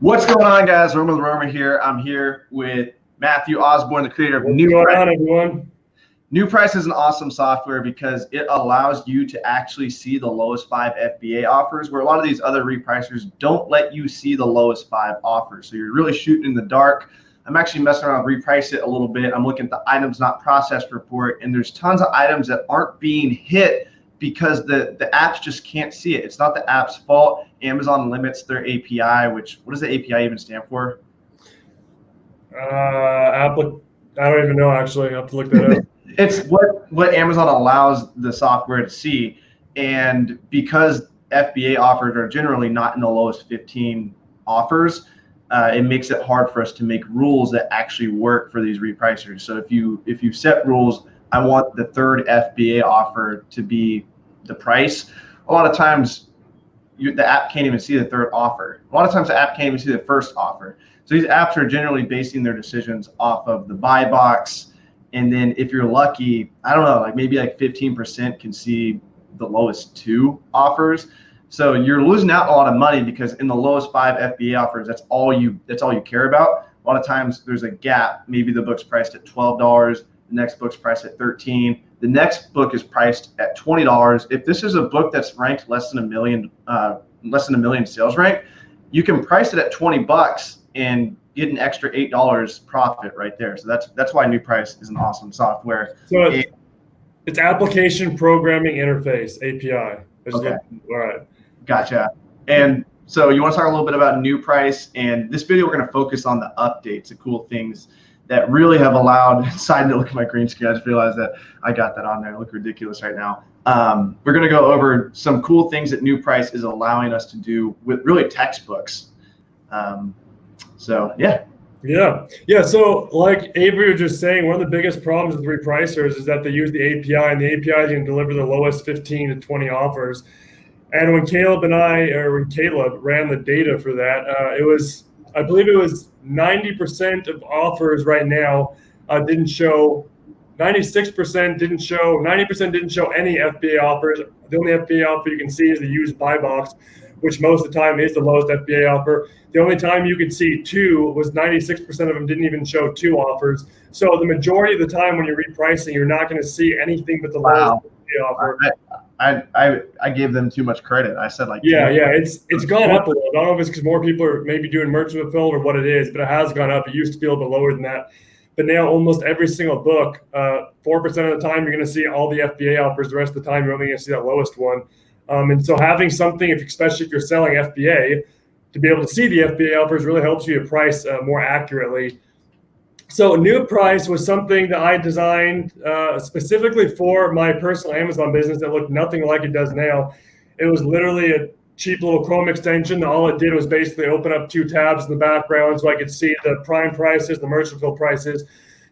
What's going on, guys? Roman the Romer here. I'm here with Matthew Osborn, the creator of NuPrice. What's going on, everyone? NuPrice is an awesome software because it allows you to actually see the lowest 5 FBA offers, where a lot of these other repricers don't let you see the lowest 5 offers. So you're really shooting in the dark. I'm actually messing around with Reprice it a little bit. I'm looking at the items not processed report, and there's tons of items that aren't being hit because the apps just can't see it. It's not the app's fault. Amazon limits their API, which, what does the API even stand for? I don't even know, actually. I have to look that up. It's what Amazon allows the software to see. And because FBA offers are generally not in the lowest 15 offers, it makes it hard for us to make rules that actually work for these repricers. So if you set rules, I want the third FBA offer to be the price. A lot of times the app can't even see the third offer. A lot of times the app can't even see the first offer. So these apps are generally basing their decisions off of the buy box. And then if you're lucky, I don't know, like maybe like 15% can see the lowest 2 offers. So you're losing out a lot of money because in the lowest 5 FBA offers, that's all you care about. A lot of times there's a gap. Maybe the book's priced at $12. The next book's priced at $13. The next book is priced at $20. If this is a book that's ranked less than a million sales rank, you can price it at $20 and get an extra $8 profit right there. So that's why NuPrice is an awesome software. So it's application programming interface, API. Okay. All right. Gotcha. And so you want to talk a little bit about NuPrice, and this video we're going to focus on the updates, the cool things that really have allowed. Side note, look at my green screen. I just realized that I got that on there. I look ridiculous right now. We're going to go over some cool things that NuPrice is allowing us to do with really textbooks. So yeah. So like Avery was just saying, one of the biggest problems with repricers is that they use the API, and the API can deliver the lowest 15 to 20 offers. And when Caleb ran the data for that, I believe it was 90% of offers right now didn't show, 96% didn't show, 90% didn't show any FBA offers. The only FBA offer you can see is the used buy box, which most of the time is the lowest FBA offer. The only time you could see 2 was 96% of them didn't even show 2 offers. So the majority of the time when you're repricing, you're not going to see anything but the lowest FBA offer. I gave them too much credit. I said It's gone up a little. I don't know if it's because more people are maybe doing merchant fulfilled or what it is, but it has gone up. It used to be a little bit lower than that. But now almost every single book, 4% of the time you're going to see all the FBA offers. The rest of the time you're only going to see that lowest one. And so having something, especially if you're selling FBA, to be able to see the FBA offers really helps you to price more accurately. So NuPrice was something that I designed specifically for my personal Amazon business that looked nothing like it does now. It was literally a cheap little Chrome extension. All it did was basically open up 2 tabs in the background so I could see the prime prices, the merchant fill prices.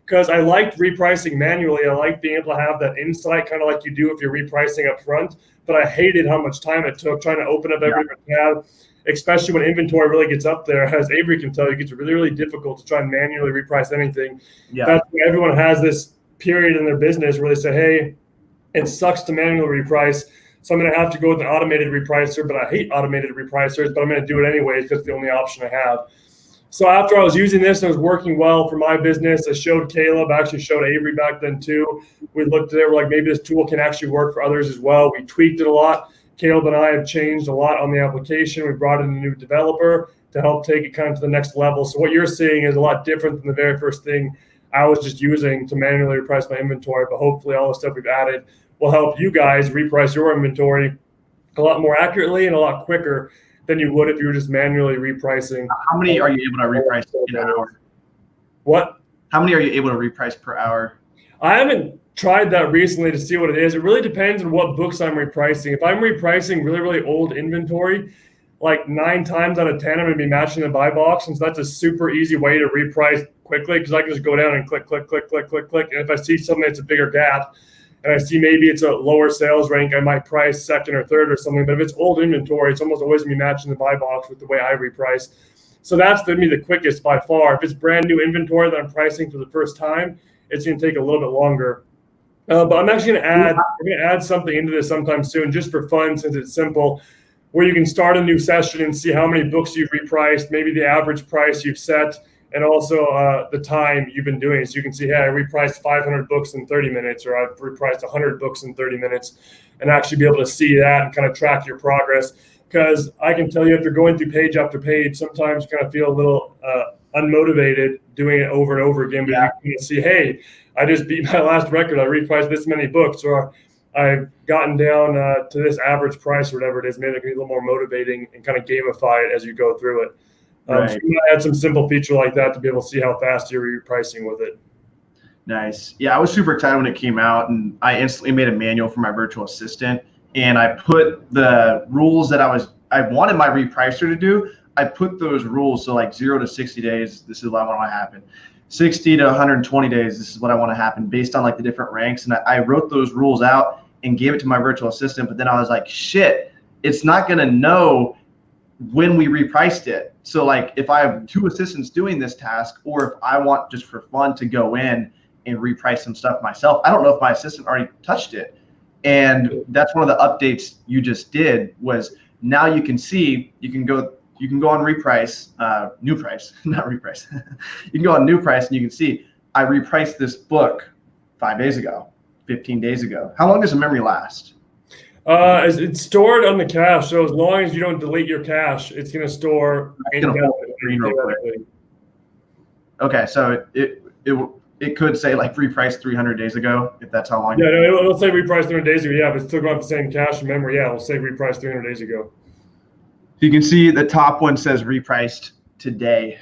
Because I liked repricing manually. I liked being able to have that insight, kind of like you do if you're repricing up front. But I hated how much time it took trying to open up every tab, especially when inventory really gets up there. As Avery can tell you, it gets really, really difficult to try and manually reprice anything. Yeah. That's why everyone has this period in their business where they say, hey, it sucks to manually reprice, so I'm going to have to go with an automated repricer, but I hate automated repricers, but I'm going to do it anyway because it's the only option I have. So after I was using this and it was working well for my business, I showed Caleb, I actually showed Avery back then too. We looked at it, we're like, maybe this tool can actually work for others as well. We tweaked it a lot. Caleb and I have changed a lot on the application. We brought in a new developer to help take it kind of to the next level. So what you're seeing is a lot different than the very first thing I was just using to manually reprice my inventory. But hopefully all the stuff we've added will help you guys reprice your inventory a lot more accurately and a lot quicker than you would if you were just manually repricing. How many are you able to reprice in an hour? What? How many are you able to reprice per hour? I haven't tried that recently to see what it is. It really depends on what books I'm repricing. If I'm repricing really, really old inventory, like 9 times out of 10, I'm going to be matching the buy box. And so that's a super easy way to reprice quickly because I can just go down and click. And if I see something that's a bigger gap, and I see maybe it's a lower sales rank, I might price second or third or something. But if it's old inventory, it's almost always going to be matching the buy box with the way I reprice. So that's going to be the quickest by far. If it's brand new inventory that I'm pricing for the first time, it's going to take a little bit longer. But I'm actually going to add something into this sometime soon just for fun since it's simple. where you can start a new session and see how many books you've repriced, maybe the average price you've set, and also the time you've been doing it. So you can see, hey, I repriced 500 books in 30 minutes, or I've repriced 100 books in 30 minutes, and actually be able to see that and kind of track your progress. Because I can tell you, if you're going through page after page, sometimes you kind of feel a little unmotivated doing it over and over again. But you can see, hey, I just beat my last record. I repriced this many books, or I've gotten down to this average price, or whatever it is. Maybe it can be a little more motivating and kind of gamify it as you go through it. Right. So you might add some simple feature like that to be able to see how fast you're repricing with it. Nice. Yeah, I was super excited when it came out, and I instantly made a manual for my virtual assistant, and I put the rules that I wanted my repricer to do. I put those rules, so like 0 to 60 days, this is what I want to happen. 60 to 120 days, this is what I want to happen, based on like the different ranks. And I wrote those rules out and gave it to my virtual assistant, but then I was like, shit, it's not going to know when we repriced it. So like if I have 2 assistants doing this task, or if I want just for fun to go in and reprice some stuff myself, I don't know if my assistant already touched it. And that's one of the updates you just did, was now you can see, you can go on Reprice, NuPrice, not Reprice. You can go on NuPrice and you can see, I repriced this book 5 days ago, 15 days ago. How long does the memory last? It's stored on the cache, so as long as you don't delete your cache, it's going to store indefinitely. Okay, so it could say like repriced 300 days ago, if that's how long. Yeah, no, it'll say repriced 300 days ago. Yeah, but it's still going to have the same cache and memory. Yeah, it'll say repriced 300 days ago. You can see the top one says repriced today.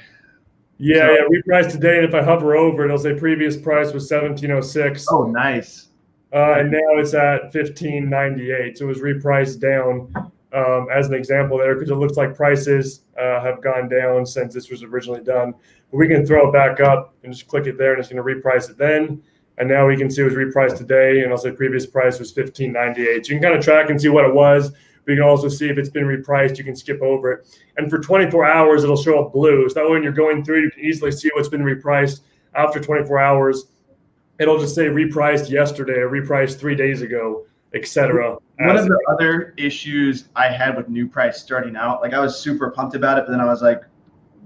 Yeah, so, yeah, repriced today. And if I hover over, it'll say previous price was $17.06. Oh, nice. And now it's at $15.98. So it was repriced down as an example there, because it looks like prices have gone down since this was originally done. But we can throw it back up and just click it there, and it's going to reprice it then. And now we can see it was repriced today, and I'll say previous price was $15.98. So you can kind of track and see what it was. But you can also see if it's been repriced, you can skip over it. And for 24 hours, it'll show up blue. So that way when you're going through, you can easily see what's been repriced. After 24 hours, it'll just say repriced yesterday or repriced 3 days ago, etc. One of the other issues I had with NuPrice starting out, like I was super pumped about it, but then I was like,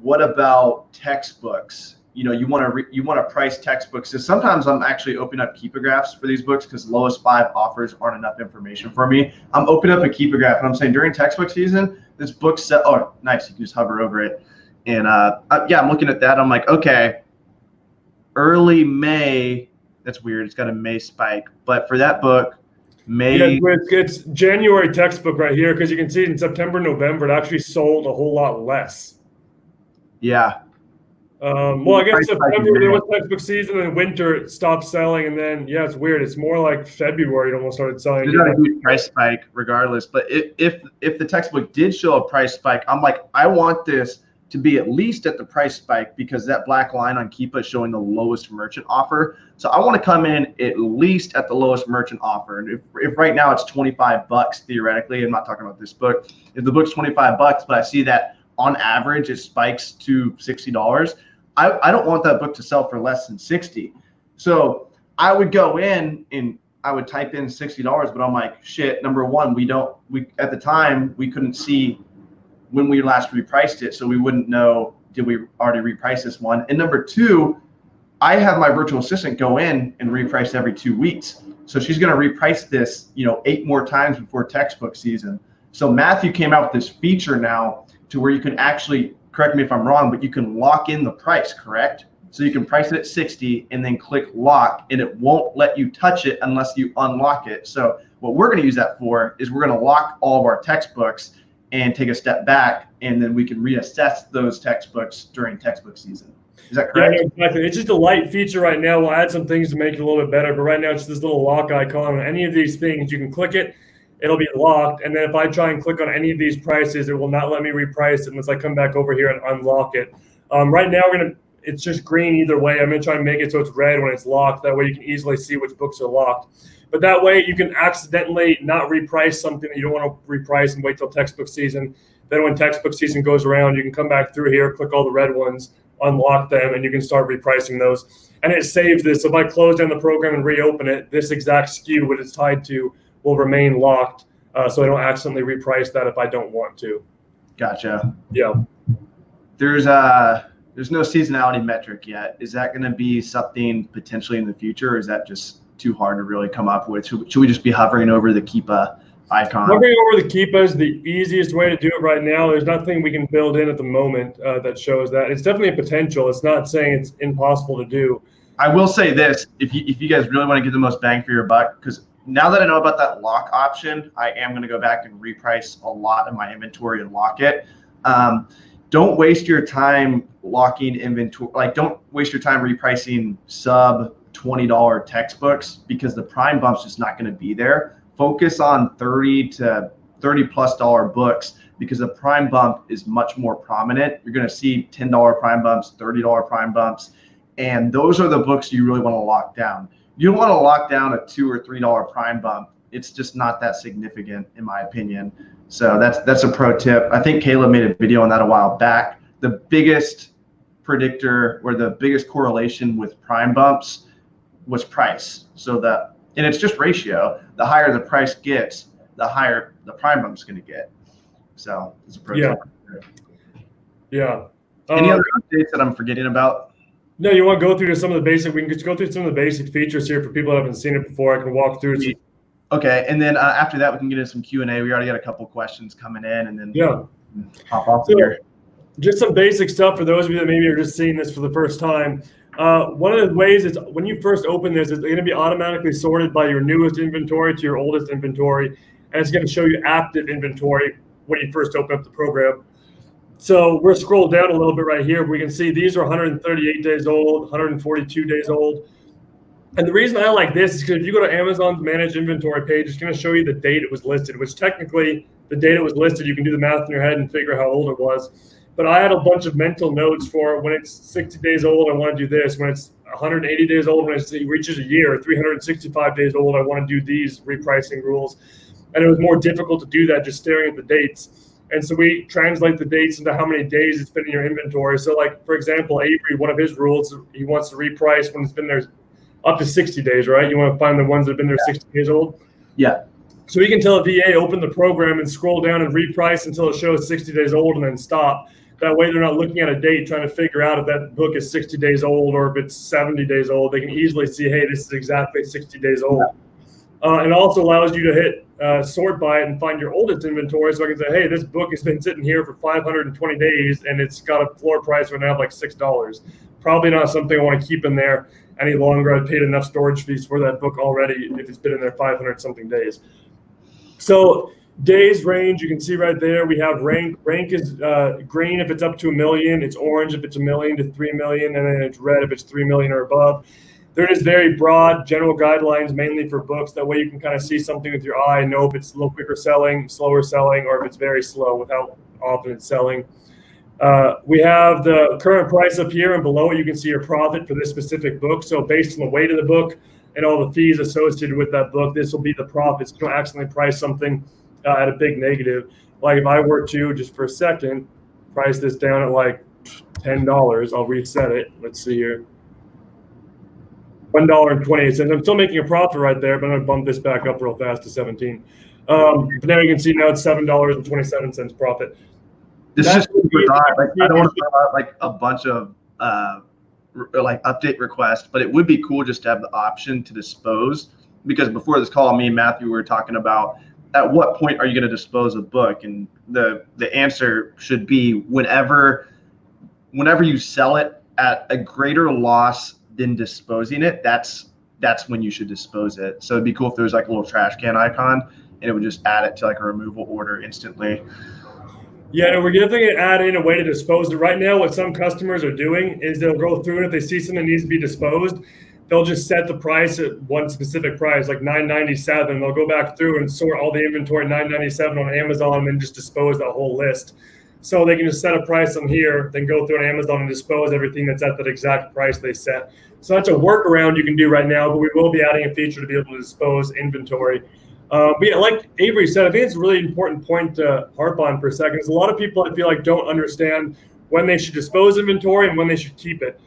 what about textbooks? You know, you want to price textbooks. So sometimes I'm actually opening up keepagraphs for these books, because lowest 5 offers aren't enough information for me. I'm opening up a keepagraph and I'm saying during textbook season, this book set. Oh, nice. You can just hover over it. And yeah, I'm looking at that. I'm like, okay, early May. That's weird. It's got a May spike. But for that book, May. Yeah, it's January textbook right here, because you can see in September, November, it actually sold a whole lot less. Yeah. Well, I guess September there was textbook season, and winter it stopped selling, and then yeah, it's weird. It's more like February it almost started selling. There's not a huge price spike regardless, but if the textbook did show a price spike, I'm like, I want this to be at least at the price spike, because that black line on Keepa is showing the lowest merchant offer. So I want to come in at least at the lowest merchant offer. And if right now it's $25 theoretically, I'm not talking about this book. If the book's $25, but I see that on average it spikes to $60. I don't want that book to sell for less than $60. So I would go in and I would type in $60, but I'm like, shit, number one, we at the time we couldn't see when we last repriced it, so we wouldn't know, did we already reprice this one? And number two, I have my virtual assistant go in and reprice every 2 weeks. So she's going to reprice this, 8 more times before textbook season. So Matthew came out with this feature now to where you can actually, correct me if I'm wrong, but you can lock in the price, correct? So you can price it at 60 and then click lock, and it won't let you touch it unless you unlock it. So what we're going to use that for is we're going to lock all of our textbooks and take a step back, and then we can reassess those textbooks during textbook season. Is that correct? Yeah, exactly. It's just a light feature right now. We'll add some things to make it a little bit better, but right now it's just this little lock icon. On any of these things, you can click it, it'll be locked, and then if I try and click on any of these prices, it will not let me reprice it unless I come back over here and unlock it. Right now, it's just green either way. I'm going to try and make it so it's red when it's locked. That way you can easily see which books are locked. But that way you can accidentally not reprice something that you don't want to reprice and wait till textbook season. Then when textbook season goes around, you can come back through here, click all the red ones, unlock them, and you can start repricing those. And it saves this. So if I close down the program and reopen it, this exact SKU, what it's tied to, will remain locked so I don't accidentally reprice that if I don't want to. Gotcha. Yeah. There's no seasonality metric yet. Is that going to be something potentially in the future, or is that just too hard to really come up with? Should we just be hovering over the Keepa icon? Hovering over the Keepa is the easiest way to do it right now. There's nothing we can build in at the moment that shows that. It's definitely a potential. It's not saying it's impossible to do. I will say this, if you guys really want to get the most bang for your buck, because now that I know about that lock option, I am going to go back and reprice a lot of my inventory and lock it. Don't waste your time locking inventory. Like, don't waste your time repricing sub $20 textbooks, because the prime bump's just not going to be there. Focus on $30 to $30+ books, because the prime bump is much more prominent. You're going to see $10 prime bumps, $30 prime bumps, and those are the books you really want to lock down. You don't want to lock down a $2 or $3 prime bump. It's just not that significant, in my opinion. So that's a pro tip. I think Caleb made a video on that a while back. The biggest predictor, or the biggest correlation with prime bumps, was price. And it's just ratio. The higher the price gets, the higher the prime bump's going to get. So it's a pro tip. Yeah. Any other updates that I'm forgetting about? No, you want to go through some of the basic. We can just go through some of the basic features here for people that haven't seen it before. I can walk through it. Okay, and then after that, we can get into some Q&A. We already got a couple questions coming in, and then hop off here. Just some basic stuff for those of you that maybe are just seeing this for the first time. One of the ways is when you first open this, it's going to be automatically sorted by your newest inventory to your oldest inventory, and it's going to show you active inventory when you first open up the program. So we're scrolled down a little bit right here. We can see these are 138 days old, 142 days old. And the reason I like this is because if you go to Amazon's managed inventory page, it's going to show you the date it was listed, which technically the date it was listed, you can do the math in your head and figure how old it was. But I had a bunch of mental notes for when it's 60 days old, I want to do this. When it's 180 days old, when it reaches a year, 365 days old, I want to do these repricing rules. And it was more difficult to do that just staring at the dates. And so we translate the dates into how many days it's been in your inventory. So like, for example, Avery, one of his rules, he wants to reprice when it's been there up to 60 days, right? You want to find the ones that have been there 60 days old? Yeah. So we can tell a VA, open the program and scroll down and reprice until it shows 60 days old and then stop. That way they're not looking at a date trying to figure out if that book is 60 days old or if it's 70 days old. They can easily see, hey, this is exactly 60 days old. It also allows you to hit sort by it and find your oldest inventory. So I can say, hey, this book has been sitting here for 520 days and it's got a floor price right now of like $6. Probably not something I want to keep in there any longer. I've paid enough storage fees for that book already if it's been in there 500 something days. So days range, you can see right there, we have rank. Rank is green if it's up to 1 million. It's orange if it's 1 million to 3 million. And then it's red if it's 3 million or above. They're just very broad general guidelines, mainly for books. That way you can kind of see something with your eye, know if it's a little quicker selling, slower selling, or if it's very slow with how often it's selling. We have the current price up here, and below it you can see your profit for this specific book. So based on the weight of the book and all the fees associated with that book, this will be the profits. You don't accidentally price something at a big negative. Like if I were to, just for a second, price this down at like $10, I'll reset it. Let's see here. $1.28. I'm still making a profit right there, but I'm gonna bump this back up real fast to 17. But now you can see now it's $7.27 profit. This is just like, I don't want to throw out like a bunch of like update requests, but it would be cool just to have the option to dispose, because before this call, me and Matthew were talking about at what point are you going to dispose of book, and the answer should be whenever you sell it at a greater loss than disposing it. That's when you should dispose it. So it'd be cool if there was like a little trash can icon and it would just add it to like a removal order instantly. Yeah, no, we're definitely going to add in a way to dispose it. Right now, what some customers are doing is they'll go through and if they see something that needs to be disposed, they'll just set the price at one specific price, like $9.97. They'll go back through and sort all the inventory $9.97 on Amazon and then just dispose that whole list. So they can just set a price on here, then go through on Amazon and dispose everything that's at that exact price they set. So that's a workaround you can do right now, but we will be adding a feature to be able to dispose inventory. But yeah, like Avery said, I think it's a really important point to harp on for a second. There's a lot of people I feel like don't understand when they should dispose inventory and when they should keep it.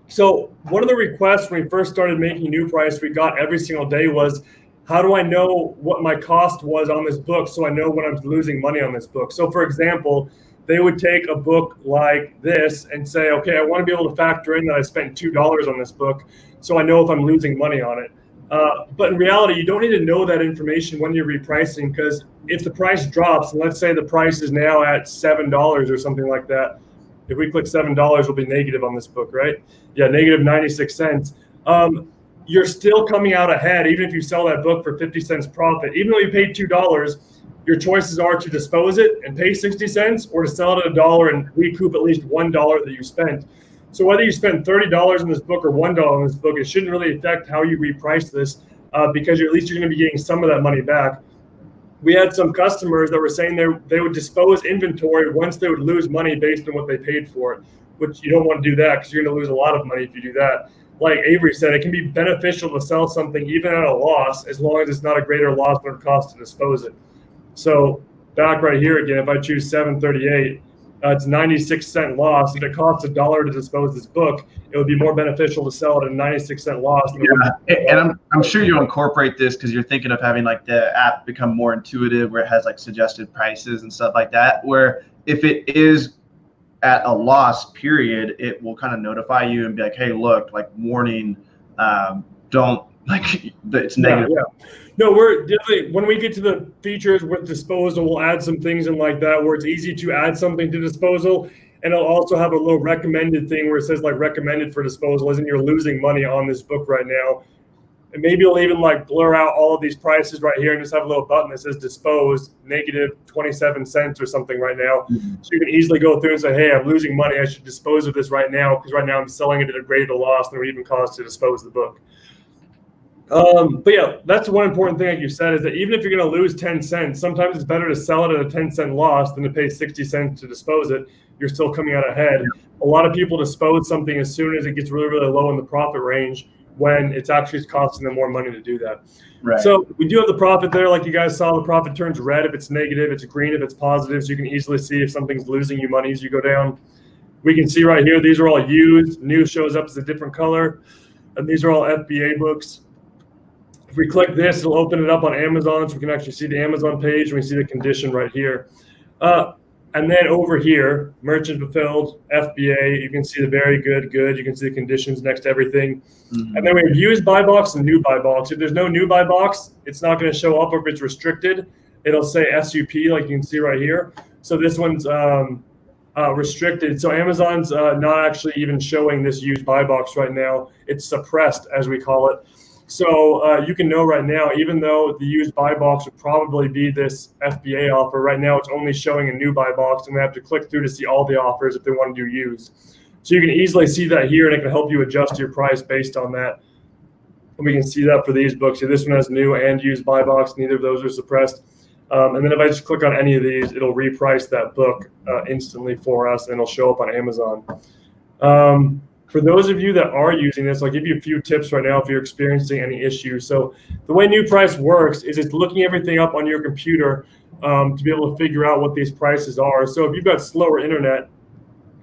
So one of the requests when we first started making NuPrice we got every single day was, how do I know what my cost was on this book so I know when I'm losing money on this book? So for example, they would take a book like this and say, okay, I want to be able to factor in that I spent $2 on this book so I know if I'm losing money on it. But in reality, you don't need to know that information when you're repricing, because if the price drops, and let's say the price is now at $7 or something like that, if we click $7, we'll be negative on this book, right? Yeah, negative 96 cents. You're still coming out ahead, even if you sell that book for 50 cents profit. Even though you paid $2, your choices are to dispose it and pay 60 cents or to sell it at $1 and recoup at least $1 that you spent. So whether you spend $30 in this book or $1 in this book, it shouldn't really affect how you reprice this, because at least you're going to be getting some of that money back. We had some customers that were saying they would dispose inventory once they would lose money based on what they paid for it, which you don't want to do that because you're going to lose a lot of money if you do that. Like Avery said, it can be beneficial to sell something even at a loss as long as it's not a greater loss than it costs to dispose it. So back right here again, if I choose 738, it's 96-cent loss. If it costs $1 to dispose this book, it would be more beneficial to sell it at a 96-cent loss. Yeah, and I'm sure you incorporate this because you're thinking of having like the app become more intuitive, where it has like suggested prices and stuff like that. Where if it is at a loss period, it will kind of notify you and be like, hey, look, like warning, don't like it's negative. Yeah. No, we're definitely, when we get to the features with disposal, we'll add some things in like that where it's easy to add something to disposal. And it'll also have a little recommended thing where it says like recommended for disposal, as in you're losing money on this book right now. And maybe it'll even like blur out all of these prices right here and just have a little button that says dispose negative 27 cents or something right now. Mm-hmm. So you can easily go through and say, hey, I'm losing money. I should dispose of this right now because right now I'm selling it at a greater loss than it would even cost to dispose the book. But yeah, that's one important thing, like you said, is that even if you're going to lose 10 cents, sometimes it's better to sell it at a 10-cent loss than to pay 60 cents to dispose it. You're still coming out ahead. A lot of people dispose something as soon as it gets really, really low in the profit range when it's actually costing them more money to do that. Right. So we do have the profit there. Like you guys saw, the profit turns red if it's negative, it's green if it's positive. So you can easily see if something's losing you money as you go down. We can see right here, these are all used. New shows up as a different color. And these are all FBA books. If we click this, it'll open it up on Amazon, so we can actually see the Amazon page, and we see the condition right here. And then over here, merchant fulfilled, FBA, you can see the very good, good. You can see the conditions next to everything. Mm-hmm. And then we have used buy box and new buy box. If there's no new buy box, it's not going to show up. If it's restricted, it'll say SUP, like you can see right here. So this one's restricted. So Amazon's not actually even showing this used buy box right now. It's suppressed, as we call it. So you can know right now, even though the used buy box would probably be this FBA offer, right now it's only showing a new buy box, and they have to click through to see all the offers if they want to do used. So you can easily see that here, and it can help you adjust your price based on that. And we can see that for these books. So this one has new and used buy box. Neither of those are suppressed. And then if I just click on any of these, it'll reprice that book instantly for us, and it'll show up on Amazon. For those of you that are using this, I'll give you a few tips right now if you're experiencing any issues. So the way NuPrice works is it's looking everything up on your computer to be able to figure out what these prices are. So if you've got slower internet,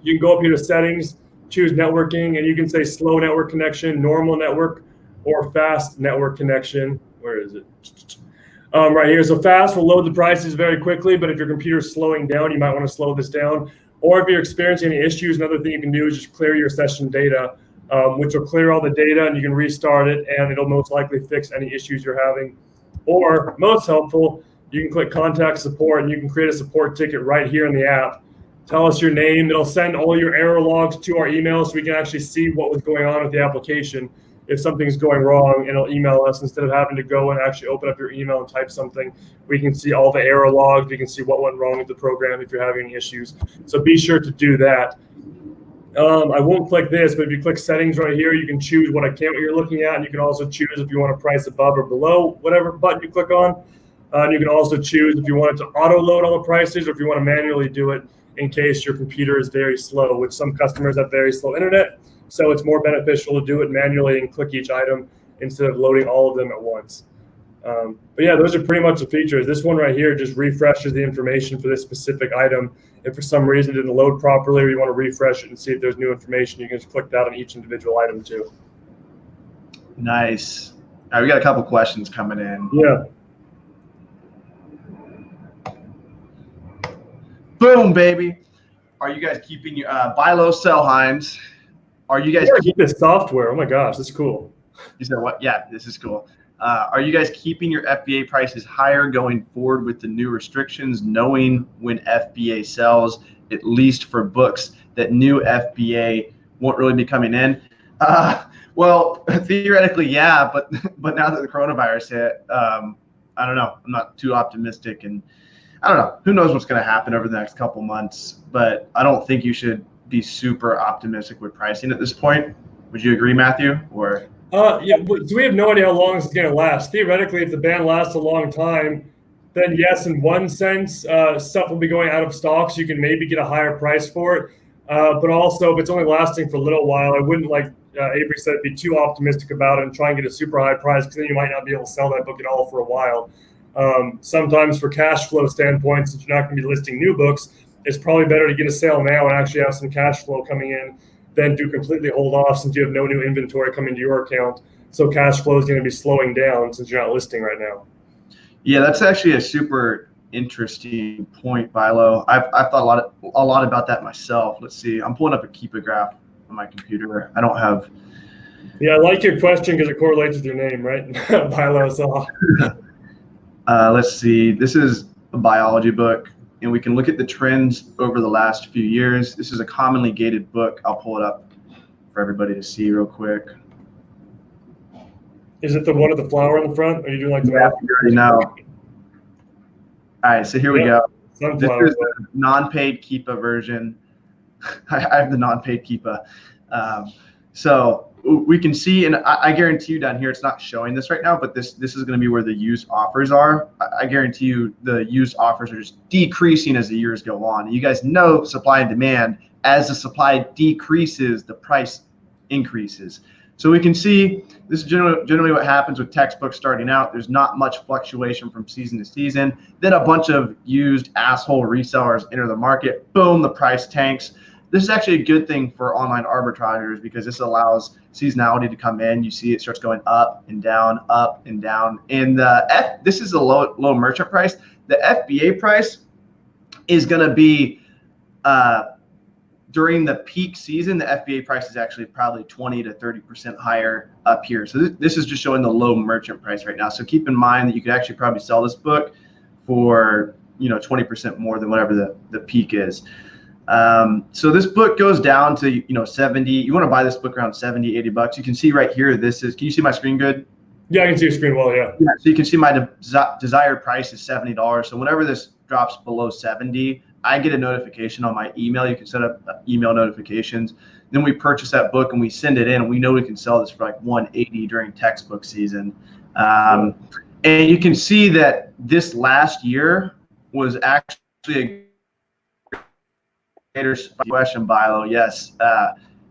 you can go up here to settings, choose networking, and you can say slow network connection, normal network, or fast network connection. Where is it? Right here. So fast will load the prices very quickly, but if your computer is slowing down, you might want to slow this down. Or if you're experiencing any issues, another thing you can do is just clear your session data, which will clear all the data, and you can restart it, and it'll most likely fix any issues you're having. Or most helpful, you can click contact support, and you can create a support ticket right here in the app. Tell us your name. It'll send all your error logs to our email so we can actually see what was going on with the application. If something's going wrong, it'll email us instead of having to go and actually open up your email and type something. We can see all the error logs. We can see what went wrong with the program if you're having any issues. So be sure to do that. I won't click this, but if you click settings right here, you can choose what account you're looking at. And you can also choose if you want to price above or below whatever button you click on. And you can also choose if you want it to auto load all the prices or if you want to manually do it in case your computer is very slow, which some customers have very slow internet. So it's more beneficial to do it manually and click each item instead of loading all of them at once. But yeah, those are pretty much the features. This one right here just refreshes the information for this specific item. If for some reason it didn't load properly or you want to refresh it and see if there's new information, you can just click that on each individual item too. Nice. All right, we got a couple questions coming in. Yeah. Boom, baby. Are you guys keeping your buy low, sell highs? Are you guys keeping this software? Oh my gosh, that's cool. You said what? Yeah, this is cool. Are you guys keeping your FBA prices higher going forward with the new restrictions, knowing when FBA sells, at least for books, that new FBA won't really be coming in? Well, theoretically, yeah, but now that the coronavirus hit, I don't know. I'm not too optimistic, and I don't know. Who knows what's going to happen over the next couple months? But I don't think you should be super optimistic with pricing at this point. Would you agree, Matthew? Or yeah, so we have no idea how long it's going to last. Theoretically, if the ban lasts a long time, then yes, in one sense, stuff will be going out of stock, so you can maybe get a higher price for it. But also, if it's only lasting for a little while, I wouldn't, like Avery said, be too optimistic about it and try and get a super high price, because then you might not be able to sell that book at all for a while. Sometimes for cash flow standpoint, since you're not going to be listing new books, it's probably better to get a sale now and actually have some cash flow coming in than to completely hold off, since you have no new inventory coming to your account. So cash flow is going to be slowing down since you're not listing right now. Yeah, that's actually a super interesting point, Bilo. I've thought a lot about that myself. Let's see. I'm pulling up a Keepa graph on my computer. I don't have. Yeah, I like your question because it correlates with your name, right? Bilo. So. Let's see. This is a biology book, and we can look at the trends over the last few years. This is a commonly gated book. I'll pull it up for everybody to see real quick. Is it the one with the flower on the front? Or are you doing like the you already know. All right, so here we go. Sunflower. This is the non-paid Keepa version. I have the non-paid Keepa. So we can see, and I guarantee you down here, it's not showing this right now, but this is going to be where the used offers are. I guarantee you the used offers are just decreasing as the years go on. And you guys know supply and demand. As the supply decreases, the price increases. So we can see this is generally what happens with textbooks starting out. There's not much fluctuation from season to season. Then a bunch of used asshole resellers enter the market. Boom, the price tanks. This is actually a good thing for online arbitrageurs because this allows seasonality to come in. You see it starts going up and down, up and down. And this is a low merchant price. The FBA price is going to be during the peak season. The FBA price is actually probably 20 to 30% higher up here. So this is just showing the low merchant price right now. So keep in mind that you could actually probably sell this book for 20% more than whatever the peak is. So this book goes down to 70. You want to buy this book around 70, 80 bucks. You can see right here, can you see my screen good? Yeah, I can see your screen well, yeah. So you can see my desired price is $70. So whenever this drops below 70, I get a notification on my email. You can set up email notifications. Then we purchase that book and we send it in, and we know we can sell this for like 180 during textbook season. And you can see that this last year was actually a greater question, Bilo. Yes,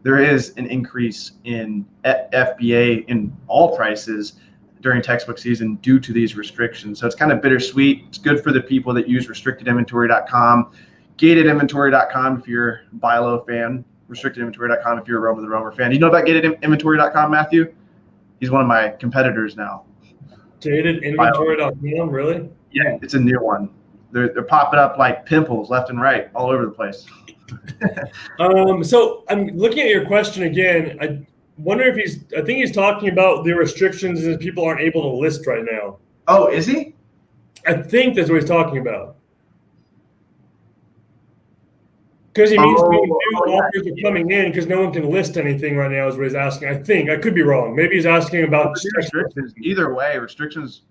there is an increase in FBA in all prices during textbook season due to these restrictions. So it's kind of bittersweet. It's good for the people that use restrictedinventory.com, gatedinventory.com if you're a Bilo fan, restrictedinventory.com if you're a Rover the Rover fan. Do you know about gatedinventory.com, Matthew? He's one of my competitors now. Gatedinventory.com, really? Yeah, it's a new one. They're popping up like pimples left and right all over the place. So I'm looking at your question again. I wonder if I think he's talking about the restrictions and people aren't able to list right now. Oh, is he? I think that's what he's talking about. Because he means new offers are coming in because no one can list anything right now is what he's asking. I think. I could be wrong. Maybe he's asking about restrictions. Either way, restrictions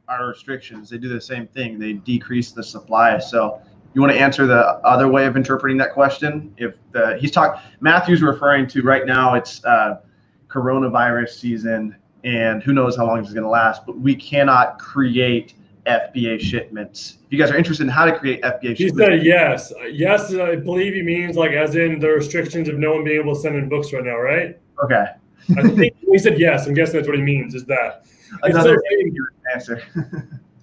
are restrictions. They do the same thing. They decrease the supply. So you want to answer the other way of interpreting that question? If Matthew's referring to right now, it's coronavirus season, and who knows how long this is going to last, but we cannot create FBA shipments. If you guys are interested in how to create FBA shipments. He said yes. Yes, I believe he means like as in the restrictions of no one being able to send in books right now, right? Okay. I think he said yes. I'm guessing that's what he means, is that. Another ambiguous answer.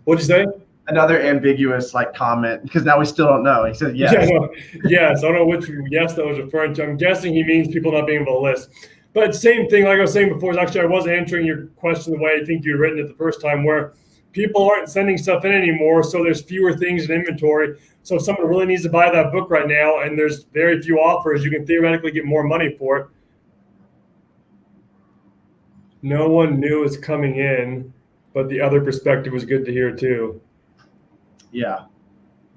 What'd you say? Another ambiguous comment because now we still don't know. He said yes. Yeah, no, yes. I don't know which yes that was referring to. I'm guessing he means people not being able to list. But same thing, like I was saying before, is actually I was answering your question the way I think you'd written it the first time, where people aren't sending stuff in anymore, so there's fewer things in inventory. So if someone really needs to buy that book right now and there's very few offers, you can theoretically get more money for it. No one knew it's coming in, but the other perspective was good to hear too. Yeah.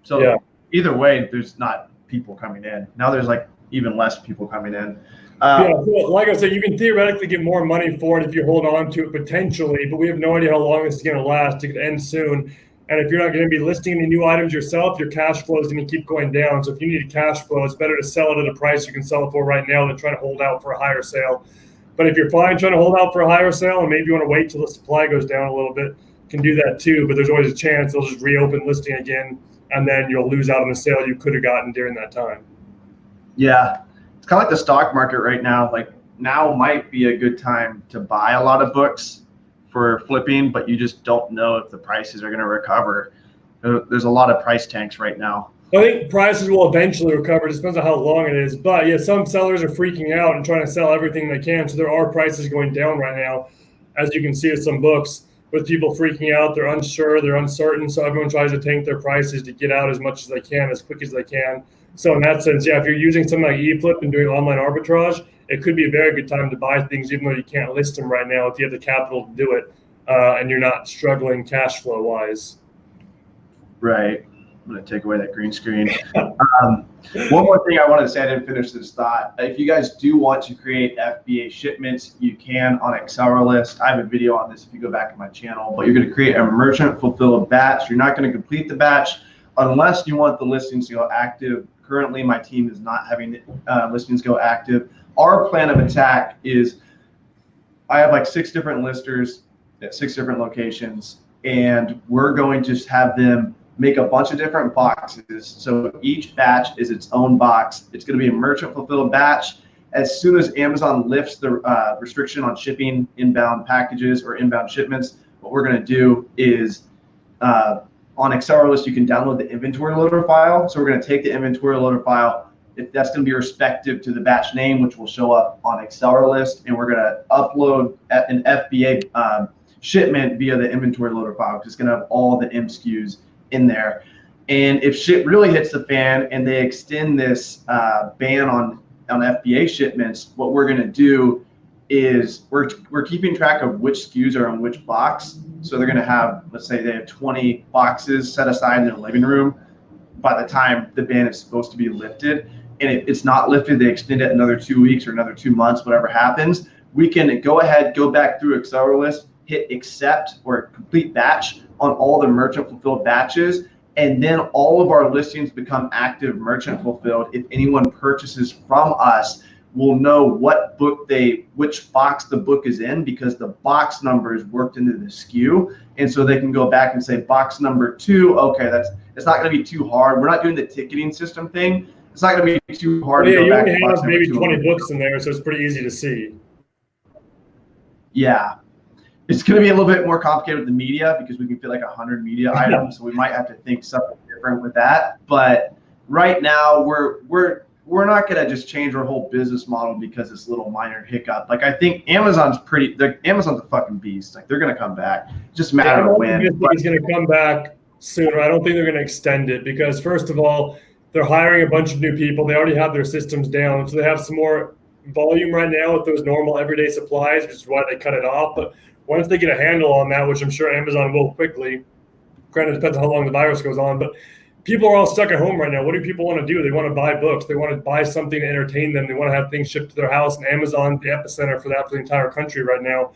So either way, there's not people coming in. Now there's like even less people coming in. So like I said, you can theoretically get more money for it if you hold on to it potentially, but we have no idea how long this is going to last. It could end soon. And if you're not going to be listing any new items yourself, your cash flow is going to keep going down. So if you need a cash flow, it's better to sell it at a price you can sell it for right now than try to hold out for a higher sale. But if you're fine trying to hold out for a higher sale and maybe you want to wait till the supply goes down a little bit, you can do that too. But there's always a chance they'll just reopen listing again, and then you'll lose out on the sale you could have gotten during that time. Yeah. It's kind of like the stock market right now. Like now might be a good time to buy a lot of books for flipping, but you just don't know if the prices are going to recover. There's a lot of price tanks right now. I think prices will eventually recover. It depends on how long it is. But yeah, some sellers are freaking out and trying to sell everything they can. So there are prices going down right now, as you can see with some books, with people freaking out. They're unsure, they're uncertain. So everyone tries to tank their prices to get out as much as they can, as quick as they can. So in that sense, yeah, if you're using something like eFlip and doing online arbitrage, it could be a very good time to buy things, even though you can't list them right now if you have the capital to do it and you're not struggling cash flow wise. Right. I'm going to take away that green screen. One more thing I wanted to say, I didn't finish this thought. If you guys do want to create FBA shipments, you can on AccelerList. I have a video on this if you go back to my channel, but you're going to create a merchant fulfilled batch. You're not going to complete the batch unless you want the listings to go active. Currently, my team is not having listings go active. Our plan of attack is I have like 6 different listers at 6 different locations, and we're going to have them make a bunch of different boxes. So each batch is its own box. It's going to be a merchant fulfilled batch. As soon as Amazon lifts the restriction on shipping inbound packages or inbound shipments, what we're going to do is on AccelerList, you can download the inventory loader file. So we're going to take the inventory loader file. If that's going to be respective to the batch name, which will show up on AccelerList, and we're going to upload an FBA shipment via the inventory loader file, because it's going to have all the M SKUs in there. And if shit really hits the fan and they extend this ban on FBA shipments, what we're going to do is we're keeping track of which SKUs are in which box. So they're going to have, let's say they have 20 boxes set aside in their living room by the time the ban is supposed to be lifted. And if it's not lifted, they extend it another 2 weeks or another 2 months, whatever happens. We can go ahead, go back through AccelerList, hit accept or complete batch on all the merchant fulfilled batches, and then all of our listings become active merchant fulfilled. If anyone purchases from us, we'll know which box the book is in, because the box number is worked into the SKU, and so they can go back and say box number 2. Okay, it's not going to be too hard. We're not doing the ticketing system thing. It's not going to be too hard. Yeah, to go you back only to box have maybe 2 20 books in there, so it's pretty easy to see. Yeah. It's going to be a little bit more complicated with the media, because we can fit like 100 media items, so we might have to think something different with that. But right now, we're not going to just change our whole business model because it's a little minor hiccup. Like I think Amazon's a fucking beast. Like they're going to come back. It's just a matter of when. I think it's going to come back sooner. I don't think they're going to extend it, because first of all, they're hiring a bunch of new people. They already have their systems down, so they have some more volume right now with those normal everyday supplies, which is why they cut it off. But once they get a handle on that, which I'm sure Amazon will quickly, granted, it depends on how long the virus goes on, but people are all stuck at home right now. What do people want to do? They want to buy books. They want to buy something to entertain them. They want to have things shipped to their house, and Amazon's the epicenter for that for the entire country right now.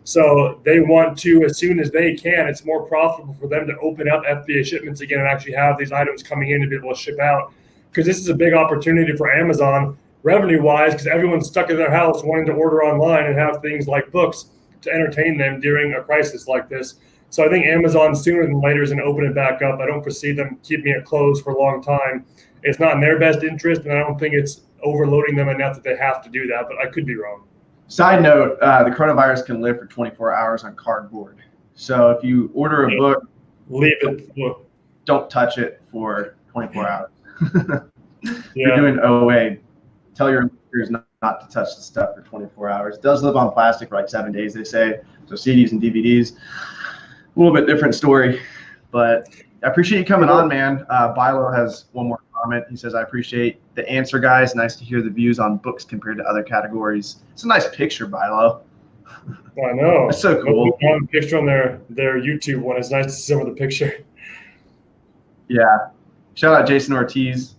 So they want to, as soon as they can, it's more profitable for them to open up FBA shipments again and actually have these items coming in to be able to ship out, because this is a big opportunity for Amazon revenue-wise, because everyone's stuck in their house wanting to order online and have things like books to entertain them during a crisis like this. So I think Amazon sooner than later is going to open it back up. I don't foresee them keeping it closed for a long time. It's not in their best interest, and I don't think it's overloading them enough that they have to do that, but I could be wrong. Side note, the coronavirus can live for 24 hours on cardboard. So if you order a book, leave it. Don't touch it for 24 hours. You're doing OA. Tell your listeners not not to touch the stuff for 24 hours. It does live on plastic for like 7 days, they say. So CDs and DVDs, a little bit different story. But I appreciate you coming on, man. Bilo has one more comment. He says, I appreciate the answer, guys. Nice to hear the views on books compared to other categories. It's a nice picture, Bilo. I know. It's so cool. They have a picture on their YouTube one. It's nice to see some of the picture. Yeah. Shout out Jason Ortiz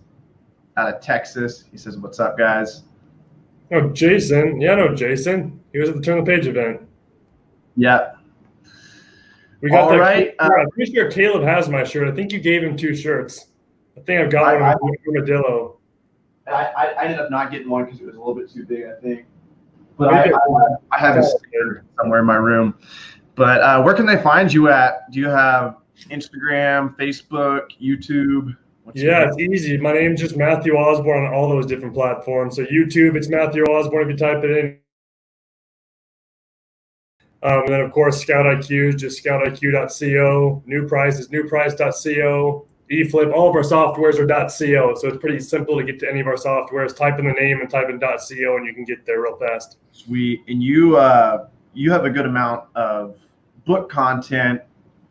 out of Texas. He says, what's up, guys? Oh, Jason. Yeah, I know Jason. He was at the Turn the Page event. Yeah. We got all that. Right. I'm pretty sure Caleb has my shirt. I think you gave him 2 shirts. I think I've got one from Armadillo. I ended up not getting one because it was a little bit too big, I think. But I have it somewhere in my room. But where can they find you at? Do you have Instagram, Facebook, YouTube? Yeah, it's easy. My name's just Matthew Osborn on all those different platforms. So YouTube, it's Matthew Osborn if you type it in. And then, of course, ScoutIQ is just scoutiq.co. NuPrice is newprice.co. eFlip, all of our softwares are .co. So it's pretty simple to get to any of our softwares. Type in the name and type in .co, and you can get there real fast. Sweet. And you have a good amount of book content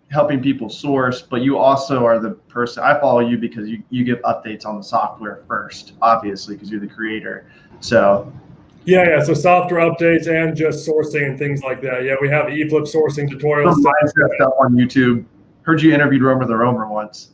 helping people source, but you also are the person, I follow you because you give updates on the software first, obviously, because you're the creator. So yeah. So software updates and just sourcing and things like that. Yeah, we have eFlip sourcing tutorials. Some mindset stuff on YouTube. Heard you interviewed Romer the Romer once.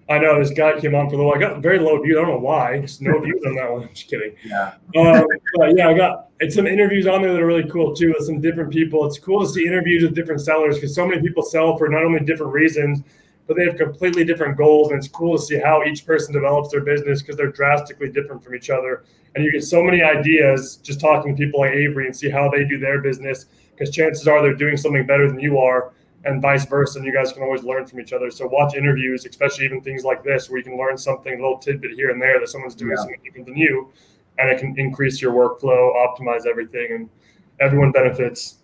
I know this guy came on for the while. I got very low views. I don't know why. Just no views on that one. I'm just kidding. Yeah. But yeah, I got some interviews on there that are really cool too with some different people. It's cool to see interviews with different sellers because so many people sell for not only different reasons, but they have completely different goals. And it's cool to see how each person develops their business because they're drastically different from each other. And you get so many ideas just talking to people like Avery and see how they do their business because chances are they're doing something better than you are. And vice versa, and you guys can always learn from each other. So watch interviews, especially even things like this, where you can learn something, a little tidbit here and there that someone's doing something different than you, and it can increase your workflow, optimize everything, and everyone benefits.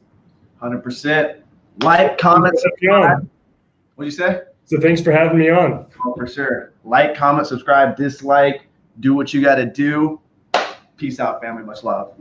100%. Like, comment, subscribe. What'd you say? So thanks for having me on. Oh, for sure. Like, comment, subscribe, dislike, do what you got to do. Peace out, family. Much love.